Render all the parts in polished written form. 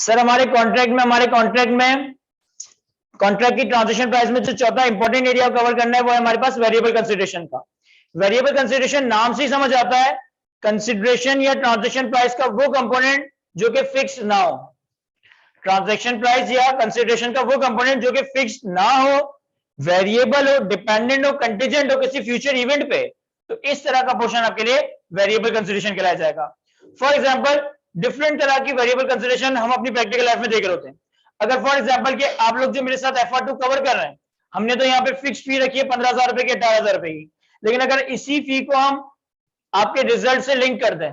Sir हमारे contract में contract की ट्रांजेक्शन प्राइस में जो चौथा इंपॉर्टेंट एरिया कवर करना है वो है हमारे पास वेरिएबल कंसिडरेशन का। वेरिएबल कंसिडरेशन नाम से ही समझ आता है, कंसिडरेशन या ट्रांजेक्शन प्राइस का वो कंपोनेंट जो कि फिक्स ना हो। ट्रांजैक्शन प्राइस या कंसिडरेशन का वो कंपोनेंट जो कि फिक्स ना हो, वेरिएबल हो, डिपेंडेंट हो, कंटीजेंट हो किसी फ्यूचर इवेंट पे, तो इस तरह का पोर्शन आपके लिए वेरिएबल कंसिडरेशन कहलाया जाएगा। फॉर एग्जांपल डिफरेंट तरह की वेरिएबल कंसिडरेशन हम अपनी प्रैक्टिकल लाइफ में देख रहे होते हैं। अगर फॉर एग्जांपल के आप लोग जो मेरे साथ FR2 कवर कर रहे हैं, हमने तो यहाँ पे फिक्स फी रखी है 15,000 रुपए की, 18,000 रुपए की, लेकिन अगर इसी फी को हम आपके रिजल्ट से लिंक कर दें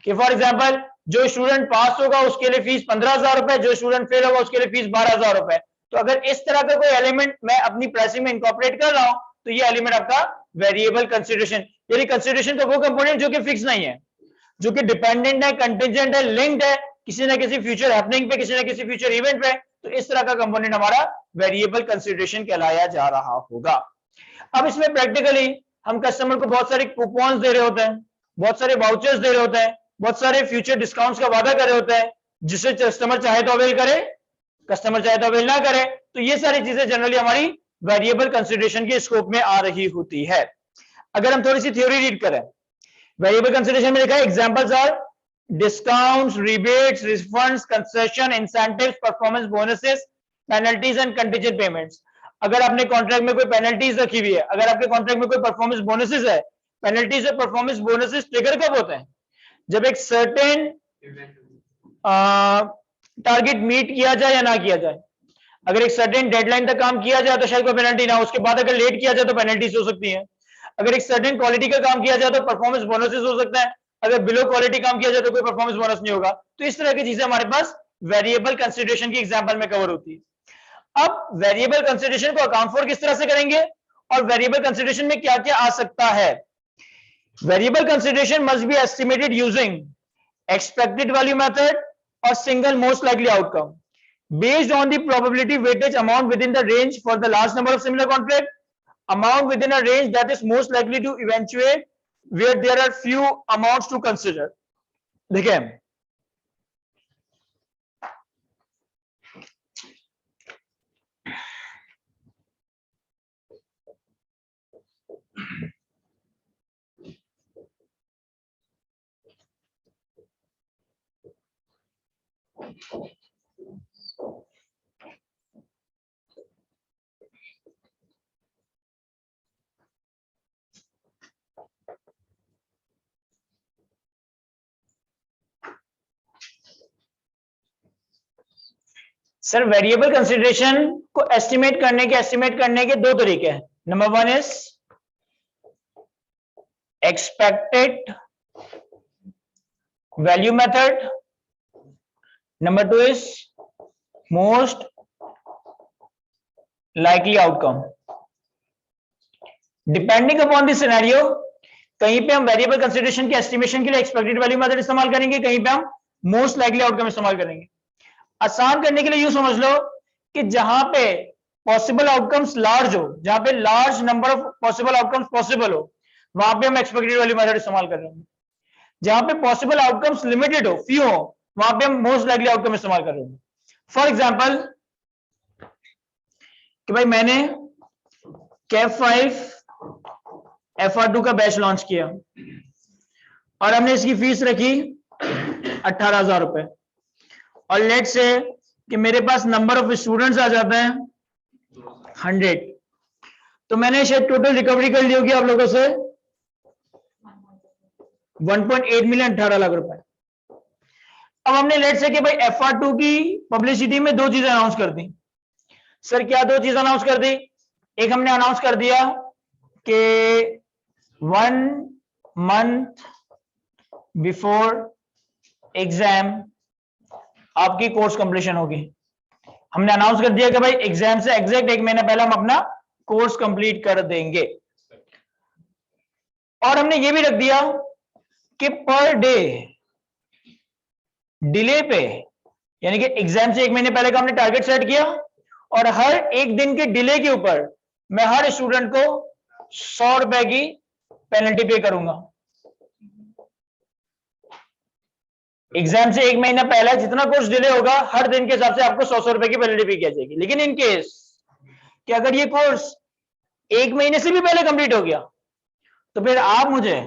कि फॉर एग्जांपल जो स्टूडेंट पास होगा उसके लिए फीस 15,000 रुपए, जो स्टूडेंट फेल होगा उसके लिए फीस 12,000 रुपए, तो अगर इस तरह का कोई एलिमेंट मैं अपनी प्राइसिंग में इंकॉर्पोरेट कर रहा हूं तो ये एलिमेंट आपका वेरिएबल कंसिडरेशन, यानी कंसिडरेशन का वो कंपोनेंट जो कि फिक्स नहीं है, जो कि डिपेंडेंट है, कंटिजेंट है, लिंक्ड है किसी ना किसी फ्यूचर हैपनिंग पे, किसी ना किसी फ्यूचर इवेंट पे, तो इस तरह का कंपोनेंट हमारा वेरिएबल कंसिडरेशन कहलाया जा रहा होगा। अब इसमें प्रैक्टिकली हम कस्टमर को बहुत सारे कूपन्स दे रहे होते हैं, बहुत सारे वाउचर्स दे रहे होते हैं, बहुत सारे फ्यूचर डिस्काउंट्स का वादा कर रहे होते हैं, जिसे कस्टमर चाहे तो अवेल करे, कस्टमर चाहे तो अवेल ना करे, तो ये सारी चीजें जनरली हमारी वेरिएबल कंसिडरेशन के स्कोप में आ रही होती है। अगर हम थोड़ी सी थ्योरी रीड करें, वेरिएबल कंसिडरेशन में लिखा है examples are discounts, rebates, refunds, concession, incentives, performance bonuses, penalties and contingent payments. अगर आपने कॉन्ट्रैक्ट में कोई पेनल्टीज रखी हुई है, अगर आपके कॉन्ट्रैक्ट में कोई परफॉर्मेंस बोनसेस है, पेनल्टीज और परफॉर्मेंस बोनसेस ट्रिगर कब होते हैं? जब एक सर्टेन टारगेट मीट किया जाए या ना किया जाए। अगर एक सर्टेन डेडलाइन तक काम किया जाए तो शायद कोई पेनल्टी ना हो, उसके बाद अगर लेट किया जाए तो पेनल्टीज हो सकती है। अगर एक सर्टेन क्वालिटी का काम किया जाए तो परफॉर्मेंस बोनसेस हो सकता है, अगर बिलो क्वालिटी काम किया जाए तो कोई परफॉर्मेंस बोनस नहीं होगा। तो इस तरह की चीजें हमारे पास वेरिएबल कंसिडरेशन की एग्जांपल में कवर होती है। अब वेरिएबल कंसिडरेशन को अकाउंट फॉर किस तरह से करेंगे और वेरिएबल कंसिडरेशन में क्या क्या आ सकता है? Variable consideration must be estimated using expected value method or single most likely outcome based on the probability weightage amount within the range for the large number of similar contract, amount within a range that is most likely to eventuate where there are few amounts to consider। देखिए sir variable consideration को estimate करने के दो तरीके हैं। Number one is expected value method, number two is most likely outcome. Depending upon the scenario, कहीं पे हम वेरिएबल कंसिडरेशन के एस्टिमेशन के लिए एक्सपेक्टेड वैल्यू मेथड इस्तेमाल करेंगे, कहीं पे हम मोस्ट लाइकली आउटकम इस्तेमाल करेंगे। आसान करने के लिए यूं समझ लो कि जहां पे पॉसिबल आउटकम्स लार्ज हो, जहां पे large number of possible outcomes possible हो, वहां पे हम एक्सपेक्टेड वैल्यू मेथड इस्तेमाल कर रहे हैं। जहां पे पॉसिबल आउटकम्स लिमिटेड हो, फ्यू हो, वहां पे हम मोस्ट लाइकली आउटकम इस्तेमाल कर रहे हैं। फॉर एग्जांपल कि भाई मैंने कैप 5 FR2 का बैच लॉन्च किया और हमने इसकी फीस रखी 18,000 रुपए, और लेट से कि मेरे पास नंबर ऑफ स्टूडेंट्स आ जाते हैं 100, तो मैंने शायद टोटल रिकवरी कर ली होगी आप लोगों से 1.8 मिलियन, 18 लाख रुपए। अब हमने लेट से कि भाई FR2 की पब्लिसिटी में दो चीजें अनाउंस कर दी। सर क्या दो चीज अनाउंस कर दी? एक हमने अनाउंस कर दिया कि 1 मंथ बिफोर एग्जाम आपकी कोर्स कंप्लीशन होगी। हमने अनाउंस कर दिया कि भाई एग्जाम से एग्जैक्ट एक महीना पहले हम अपना कोर्स कंप्लीट कर देंगे, और हमने ये भी रख दिया कि पर डे डिले पे, यानी कि एग्जाम से एक महीने पहले का हमने टारगेट सेट किया, और हर एक दिन के डिले के ऊपर मैं हर स्टूडेंट को 100 रुपए की पेनल्टी पे करूंगा। एग्जाम से 1 महीना पहले जितना कोर्स डिले होगा हर दिन के हिसाब से आपको 100 रुपए की पेनल्टी पे किया जाएगी। लेकिन इन केस कि अगर ये कोर्स 1 महीने से भी पहले कंप्लीट हो गया तो फिर आप मुझे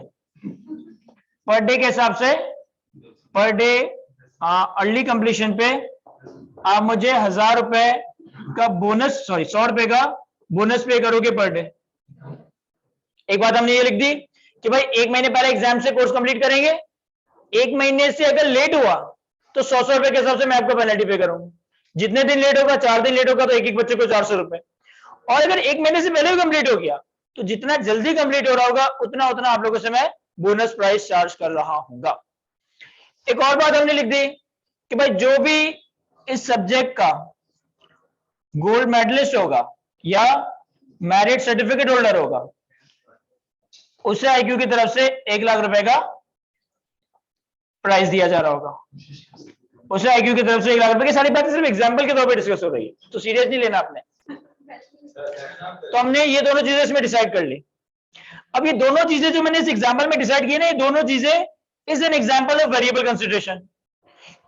पर डे के हिसाब से पर डे अर्ली कंप्लीशन पे आप मुझे 1000 रुपए का बोनस, सॉरी 100 रुपए का बोनस पे करोगे पर डे। एक बात हमने ये लिख दी कि भाई 1 महीने पहले एग्जाम से कोर्स कंप्लीट करेंगे, 1 महीने से अगर लेट हुआ तो 100 रुपए के हिसाब से मैं आपको पेनल्टी पे करूंगा। जितने दिन लेट होगा, 4 दिन लेट होगा तो एक एक बच्चे को 400 रुपए। और अगर 1 महीने से पहले भी कंप्लीट हो गया तो जितना जल्दी कंप्लीट हो रहा होगा उतना उतना आप लोगों से मैं बोनस प्राइस चार्ज कर रहा हूंगा। एक और बात हमने लिख दी कि भाई जो भी इस सब्जेक्ट का गोल्ड मेडलिस्ट होगा या मेरिट सर्टिफिकेट होल्डर होगा उसे आईक्यू की तरफ से 1 लाख रुपए का प्राइस दिया जा रहा होगा। उसे आईक्यू की तरफ से 1 लाख रुपए की सारी बातें सिर्फ एग्जांपल के तौर पे डिस्कस हो रही है, तो सीरियस नहीं लेना आपने। तो हमने ये दोनों चीजें इसमें डिसाइड कर ली। अब ये दोनों चीजें जो मैंने इस एग्जांपल में डिसाइड की ना, ये दोनों चीजें is an example of variable consideration.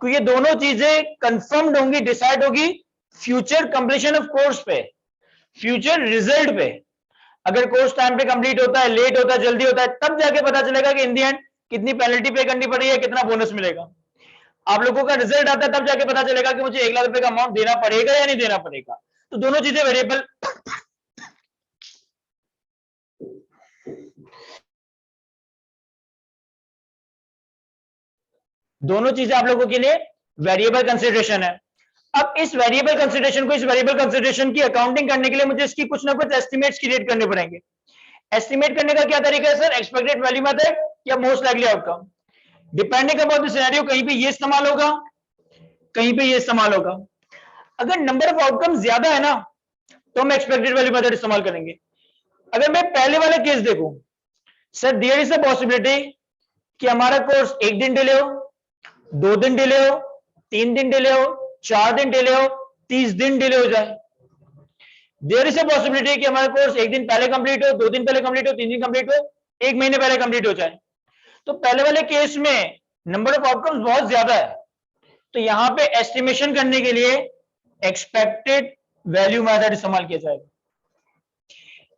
तो ये दोनों चीजें कंफर्म्ड होंगी, डिसाइड होगी फ्यूचर कंप्लीशन ऑफ कोर्स पे, फ्यूचर रिजल्ट पे। अगर कोर्स टाइम पे कंप्लीट होता है, लेट होता है, जल्दी होता है, तब जाके पता चलेगा कि इन दी एंड कितनी पेनल्टी पे करनी पड़ी है, कितना बोनस मिलेगा। आप लोगों का रिजल्ट आता है तब जाके पता चलेगा कि मुझे 1 लाख रुपए का अमाउंट देना पड़ेगा या नहीं देना पड़ेगा। तो दोनों चीजें वेरिएबल दोनों चीजें आप लोगों के लिए वेरिएबल कंसीडरेशन है। अब इस वेरिएबल कंसीडरेशन को, इस वेरिएबल कंसीडरेशन की अकाउंटिंग करने के लिए मुझे इसकी कुछ ना कुछ एस्टिमेट्स क्रिएट करने पड़ेंगे। एस्टिमेट करने का क्या तरीका है सर? एक्सपेक्टेड वैल्यू मेथड या most likely outcome. Depending upon the scenario, कहीं पे ये इस्तेमाल होगा, कहीं पे ये इस्तेमाल होगा। अगर नंबर ऑफ आउटकम ज्यादा है ना तो हम एक्सपेक्टेड वैल्यू मेथड इस्तेमाल करेंगे। अगर मैं पहले वाला केस देखूं, sir there is a possibility कि हमारा कोर्स 1 दिन डिले हो, 2 दिन डिले हो, 3 दिन डिले हो, 4 दिन डिले हो, 30 दिन डिले हो जाए। देयर इज अ पॉसिबिलिटी कि हमारा कोर्स 1 दिन पहले कंप्लीट हो, 2 दिन पहले कंप्लीट हो, 3 दिन कंप्लीट हो, 1 महीने पहले कंप्लीट हो जाए। तो पहले वाले केस में नंबर ऑफ आउटकम्स बहुत ज्यादा है, तो यहां पे एस्टिमेशन करने के लिए एक्सपेक्टेड वैल्यू मेथड इस्तेमाल किया जाएगा।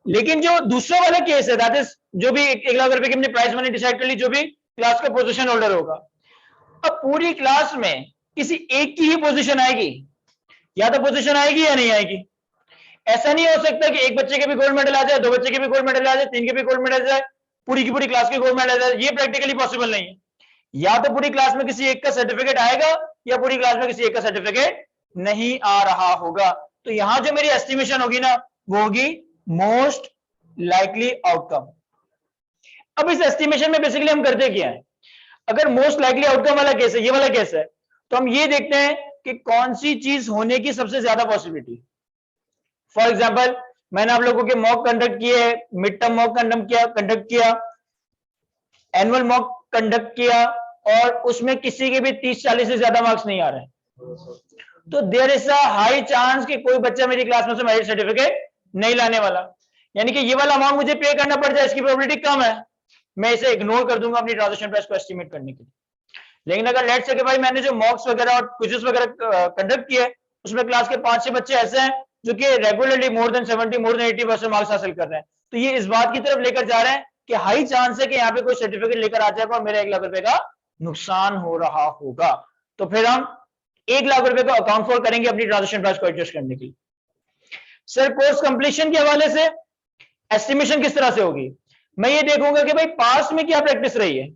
लेकिन जो दूसरा वाला केस है, दैट इज जो भी 1 लाख रुपए की हमने प्राइस मनी डिसाइड कर ली, जो भी क्लास का पोजीशन होल्डर होगा। अब पूरी क्लास में किसी एक की ही पोजीशन आएगी, या तो पोजीशन आएगी या नहीं आएगी। ऐसा नहीं हो सकता कि एक बच्चे के भी गोल्ड मेडल आ जाए, 2 बच्चे के भी गोल्ड मेडल आ जाए, 3 के भी गोल्ड मेडल आ जाए, पूरी की पूरी क्लास के गोल्ड मेडल आ जाए। ये प्रैक्टिकली पॉसिबल नहीं है। या तो पूरी क्लास में किसी एक का सर्टिफिकेट आएगा या पूरी क्लास में किसी एक का सर्टिफिकेट नहीं आ रहा होगा। तो यहां जो मेरी एस्टिमेशन होगी ना, वो होगी मोस्ट लाइकली आउटकम। अब इस एस्टिमेशन में बेसिकली हम करते क्या है? अगर मोस्ट लाइकली आउटकम वाला केस है, ये वाला केस है, तो हम ये देखते हैं कि कौन सी चीज होने की सबसे ज्यादा पॉसिबिलिटी। फॉर एग्जाम्पल, मैंने आप लोगों के मॉक कंडक्ट किए, मिड टर्म मॉक कंडक्ट किया, एनुअल मॉक कंडक्ट किया, और उसमें किसी के भी 30-40 से ज्यादा मार्क्स नहीं आ रहे, तो there is a high chance कि कोई बच्चा मेरी क्लास में से मेरिट सर्टिफिकेट नहीं लाने वाला। यानी कि ये वाला अमाउंट मुझे पे करना पड़ जाए, इसकी प्रोबेबिलिटी कम है, मैं इसे इग्नोर कर दूंगा अपनी ट्रांजैक्शन प्राइस को एस्टिमेट करने के लिए। लेकिन अगर लेट्स से कि भाई मैंने जो मॉक्स वगैरह और क्विज़ेस वगैरह कंडक्ट किए, उसमें क्लास के 5-6 बच्चे ऐसे हैं जो कि रेगुलरली मोर देन 80% मार्क्स हासिल कर रहे हैं, तो ये इस बात की तरफ लेकर जा रहे हैं कि हाई चांस है कि यहाँ पे कोई सर्टिफिकेट लेकर आ जाएगा और मेरा 1 लाख रुपए का नुकसान हो रहा होगा। तो फिर हम 1 लाख रुपए को अकाउंट फॉर करेंगे अपनी ट्रांजैक्शन प्राइस को एडजस्ट करने के लिए। सर कोर्स कंप्लीशन के हवाले से एस्टिमेशन किस तरह से होगी? मैं ये देखूंगा कि भाई पास में क्या प्रैक्टिस रही है,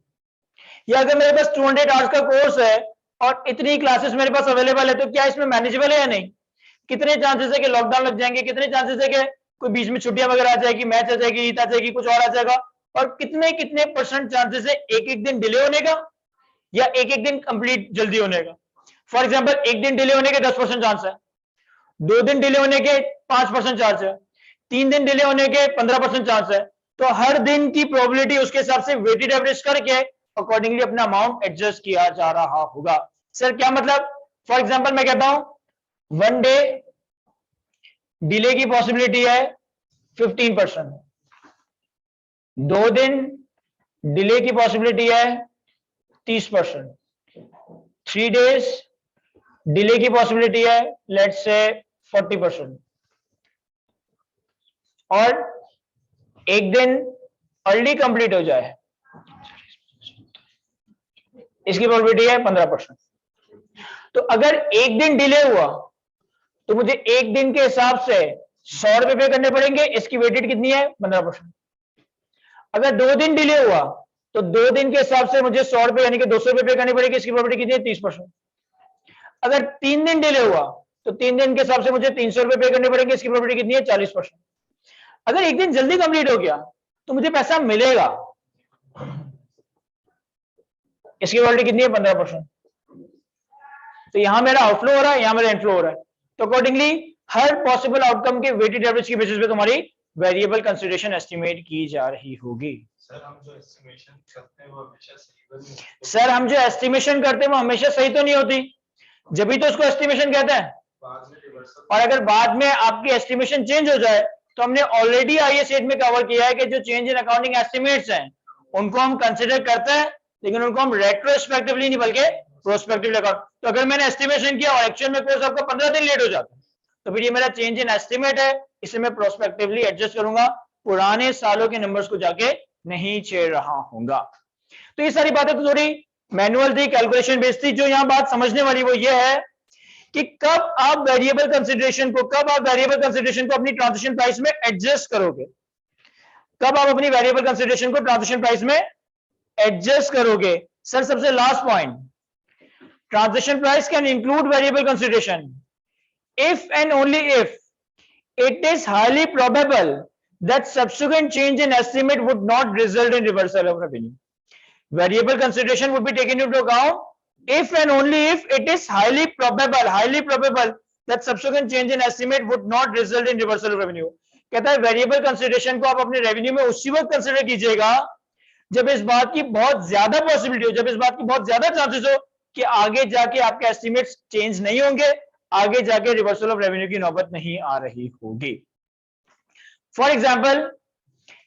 या अगर मेरे पास 200 आवर्स का कोर्स है और इतनी क्लासेस मेरे पास अवेलेबल है, तो क्या इसमें मैनेजेबल है या नहीं? कितने चांसेस है कि लॉकडाउन लग जाएंगे, कितने चांसेस है कि कोई बीच में छुट्टियां वगैरह आ जाएगी, मैच आ जाएगी, ईद आ जाएगी, कुछ और आ जाएगा, और कितने कितने % चांसेस है एक दिन डिले होने का या एक दिन कंप्लीट जल्दी होने का। फॉर एग्जाम्पल, 1 दिन डिले होने के 10% चांस है, 2 दिन डिले होने के 5% चांस है, 3 दिन डिले होने के 15% चांस है। तो हर दिन की प्रोबेबिलिटी उसके हिसाब से वेटेड एवरेज करके अकॉर्डिंगली अपना अमाउंट एडजस्ट किया जा रहा होगा। सर क्या मतलब? फॉर एग्जांपल मैं कहता हूं 1 डे डिले की पॉसिबिलिटी है 15%, 2 दिन डिले की पॉसिबिलिटी है 30%, 3 days डिले की पॉसिबिलिटी है, लेट्स से 40%, और एक दिन अर्ली कंप्लीट हो जाए, इसकी प्रोबेबिलिटी है 15%। तो अगर एक दिन डिले हुआ तो मुझे एक दिन के हिसाब से 100 रुपए पे करने पड़ेंगे, इसकी वेटेड कितनी है 15%। अगर 2 दिन डिले हुआ तो 2 दिन के हिसाब से मुझे 100 रुपए यानी कि 200 रुपए पे करनी पड़ेगी, इसकी प्रोबेबिलिटी कितनी है 30%। अगर 3 दिन डिले हुआ तो 3 दिन के हिसाब से मुझे 300 रुपए पे करने पड़ेंगे, इसकी प्रोबेबिलिटी कितनी है 40%। अगर एक दिन जल्दी कंप्लीट हो गया तो मुझे पैसा मिलेगा, इसकी प्रोबेबिलिटी कितनी है 15%। तो यहां मेरा आउटफ्लो हो रहा है, यहां मेरा इनफ्लो हो रहा है। तो अकॉर्डिंगली हर पॉसिबल आउटकम के वेटेड एवरेज की बेसिस पे तुम्हारी वेरिएबल कंसीडरेशन एस्टिमेट की जा रही होगी। सर हम जो एस्टिमेशन करते हैं वो हमेशा सही सर हम जो एस्टिमेशन करते हैं वो हमेशा सही तो नहीं होती, जब भी तो उसको एस्टिमेशन कहते हैं। और अगर बाद में आपकी एस्टिमेशन चेंज हो जाए तो हमने ऑलरेडी आईएस 8 में कवर किया है कि जो चेंज इन अकाउंटिंग एस्टिमेट्स हैं उनको हम कंसीडर करते हैं, लेकिन उनको हम रेट्रोस्पेक्टिवली नहीं बल्कि प्रोस्पेक्टिवली अकाउंट। तो अगर मैंने एस्टिमेशन किया और एक्चुअल में कोर्स आपका 15 दिन लेट हो जाता है तो फिर ये मेरा चेंज इन एस्टिमेट है, इसे मैं प्रोस्पेक्टिवली एडजस्ट करूंगा, पुराने सालों के नंबर्स को जाके नहीं छेड़ रहा हूंगा। तो ये सारी बातें तो थोड़ी मैनुअल थी, कैलकुलेशन बेस्ड थी। जो यहाँ बात समझने वाली वो ये है कि कब आप वेरिएबल कंसीडरेशन को अपनी ट्रांजिशन प्राइस में एडजस्ट करोगे, कब आप अपनी वेरिएबल कंसीडरेशन को ट्रांजिशन प्राइस में एडजस्ट करोगे। सर सबसे last point, transition price can include variable consideration if and only if it is highly probable that subsequent change in estimate would not result in reversal of revenue. Variable consideration would be taken into account if and only if it is highly probable that subsequent change in estimate would not result in reversal of revenue. कहता है variable consideration को आप अपने revenue में उसी वक्त consider कीजिएगा जब इस बात की बहुत ज्यादा पॉसिबिलिटी हो, जब इस बात की बहुत ज्यादा चांसेस हो कि आगे जाके आपके एस्टिमेट्स चेंज नहीं होंगे, आगे जाके रिवर्सल ऑफ रेवेन्यू की नौबत नहीं आ रही होगी। फॉर एग्जाम्पल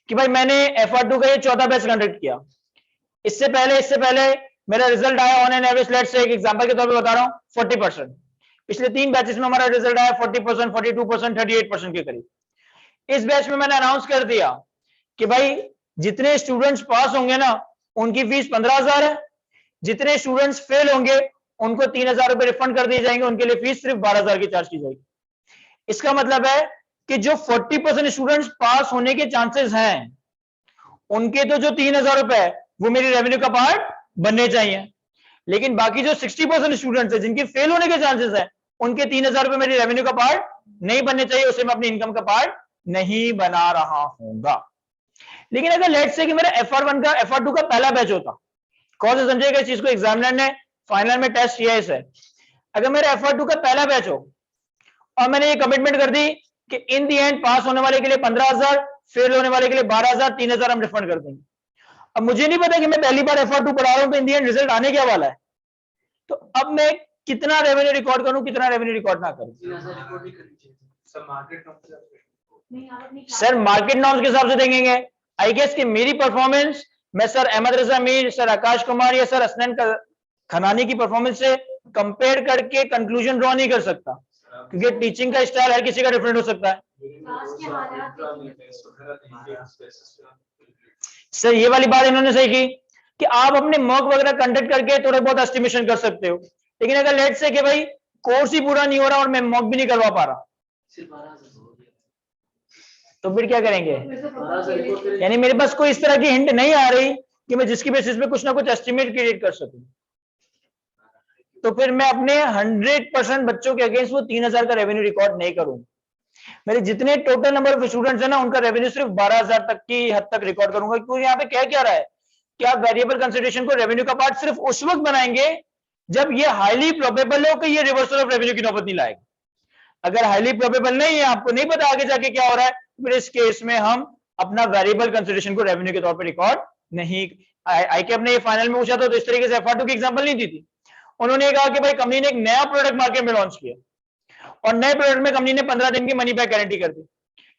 कि भाई मैंने FR2 का ये 14 बैच कंडक्ट किया, इससे पहले मेरा रिजल्ट आया on an average, let's say एक एग्जांपल के तौर पे बता रहा हूं 40%। पिछले 3 बैचेस में हमारा रिजल्ट आया 40%, 42%, 38% के करीब। इस बैच में मैंने अनाउंस कर दिया कि भाई जितने स्टूडेंट्स पास होंगे ना उनकी फीस 15,000 है, जितने स्टूडेंट्स फेल होंगे उनको 3,000 रुपए रिफंड कर दिए जाएंगे, उनके लिए फीस सिर्फ 12,000 की चार्ज की जाएगी। इसका मतलब है कि जो 40% स्टूडेंट्स पास होने के चांसेस हैं उनके तो जो 3,000 रुपए है वो मेरी रेवेन्यू का पार्ट बनने चाहिए, लेकिन बाकी जो 60% स्टूडेंट्स है जिनके फेल होने के चांसेस है उनके 3,000 रुपए मेरी रेवेन्यू का पार्ट नहीं बनने चाहिए, उसे मैं अपनी इनकम का पार्ट नहीं बना रहा हूंगा। लेकिन अगर लेट्स से कि मेरा FR1 का FR2 का पहला बैच होता, कौन से समझेगा इस चीज को, एग्जामिनर ने फाइनल में टेस्ट किया इसे, अगर मेरा FR2 का पहला बैच हो और मैंने ये कमिटमेंट कर दी कि इन दी एंड पास होने वाले के लिए 15,000, फेल होने वाले के लिए 12,000, 3,000 हम रिफंड कर देंगे। अब मुझे नहीं पता कि मैं पहली बार FR2 पढ़ा रहा हूं तो इन दी एंड रिजल्ट आने क्या वाला है, तो अब मैं कितना रेवेन्यू रिकॉर्ड करूं, कितना रेवेन्यू रिकॉर्ड ना करूं। सर मार्केट नॉर्म्स के हिसाब से देखेंगे। आई गेस कि मेरी परफॉर्मेंस मैं सर अहमद रजा मीर, सर आकाश कुमार या सर असनन खनानी की परफॉर्मेंस से कंपेयर करके कंक्लूजन ड्रॉ नहीं कर सकता, क्योंकि टीचिंग का स्टाइल हर किसी का डिफरेंट हो सकता है। सर ये वाली बात इन्होंने सही की कि आप अपने मॉक वगैरह कंडक्ट करके थोड़ा बहुत एस्टिमेशन कर सकते हो, लेकिन अगर लेट से कि भाई कोर्स ही पूरा नहीं हो रहा और मैं मॉक भी नहीं करवा पा रहा तो फिर क्या करेंगे। यानी मेरे पास कोई इस तरह की हिंट नहीं आ रही कि मैं जिसकी बेसिस पे कुछ ना कुछ एस्टिमेट क्रिएट कर सकूं, तो फिर मैं अपने 100% बच्चों के अगेंस्ट वो 3,000 का रेवेन्यू रिकॉर्ड नहीं करूंगा। मेरे जितने टोटल नंबर ऑफ स्टूडेंट्स है ना उनका रेवेन्यू सिर्फ 12,000 तक की हद तक रिकॉर्ड करूंगा, क्योंकि यहाँ पे क्या रहा है कि आप वेरिएबल कंसिडरेशन को रेवेन्यू का पार्ट सिर्फ उस वक्त बनाएंगे जब ये हाईली प्रोबेबल हो कि ये रिवर्सल ऑफ रेवेन्यू की नौबत नहीं लाएगा। अगर हाईली प्रोबेबल नहीं है, आपको नहीं पता आगे जाके क्या हो रहा है, फिर इस केस में हम अपना वेरिएबल कंसिडरेशन को रेवेन्यू के तौर पर रिकॉर्ड नहीं। आईकेएफ ने ये फाइनल में पूछा था तो इस तरीके से FR2 की एग्जांपल नहीं दी थी। उन्होंने कहा कि भाई कंपनी ने एक नया प्रोडक्ट मार्केट में लॉन्च किया और नए प्रोडक्ट में कंपनी ने 15 दिन की मनी बैक गारंटी कर दी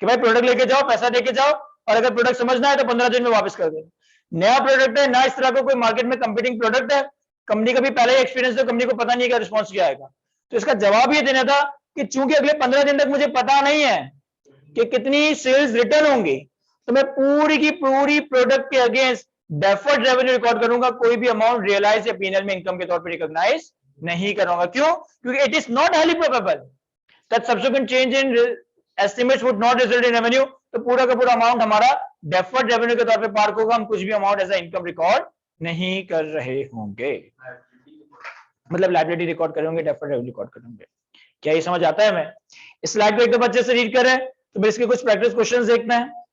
कि भाई प्रोडक्ट लेके जाओ, पैसा देके जाओ, और अगर प्रोडक्ट समझना है तो 15 दिन में वापस कर दो। नया प्रोडक्ट है ना, इस तरह का कोई मार्केट में कंपीटिंग प्रोडक्ट है, कंपनी का भी पहले ही एक्सपीरियंस, तो कंपनी को पता नहीं है कि रिस्पॉन्स क्या आएगा। तो इसका जवाब ये देना था कि चूंकि अगले 15 दिन तक मुझे पता नहीं है कि कितनी सेल्स रिटर्न होंगी, तो मैं पूरी की पूरी प्रोडक्ट के अगेंस्ट डेफर्ड रेवेन्यू रिकॉर्ड करूंगा, कोई भी अमाउंट रियलाइज या पीएनएल में इनकम के तौर पर रिकॉग्नाइज नहीं करूंगा। क्यों? क्योंकि it is not highly probable that subsequent change in estimates would not result in revenue. तो पूरा का पूरा अमाउंट हमारा डेफर्ड रेवेन्यू के तौर पे पार्क होगा, हम कुछ भी अमाउंट एज इनकम रिकॉर्ड नहीं कर रहे होंगे, मतलब लायबिलिटी रिकॉर्ड करेंगे, डेफर्ड रेवेन्यू रिकॉर्ड करेंगे। क्या ये समझ आता है? मैं इस स्लाइड को एक दफा अच्छे से रीड करें तो फिर इसके कुछ प्रैक्टिस क्वेश्चंस देखते हैं।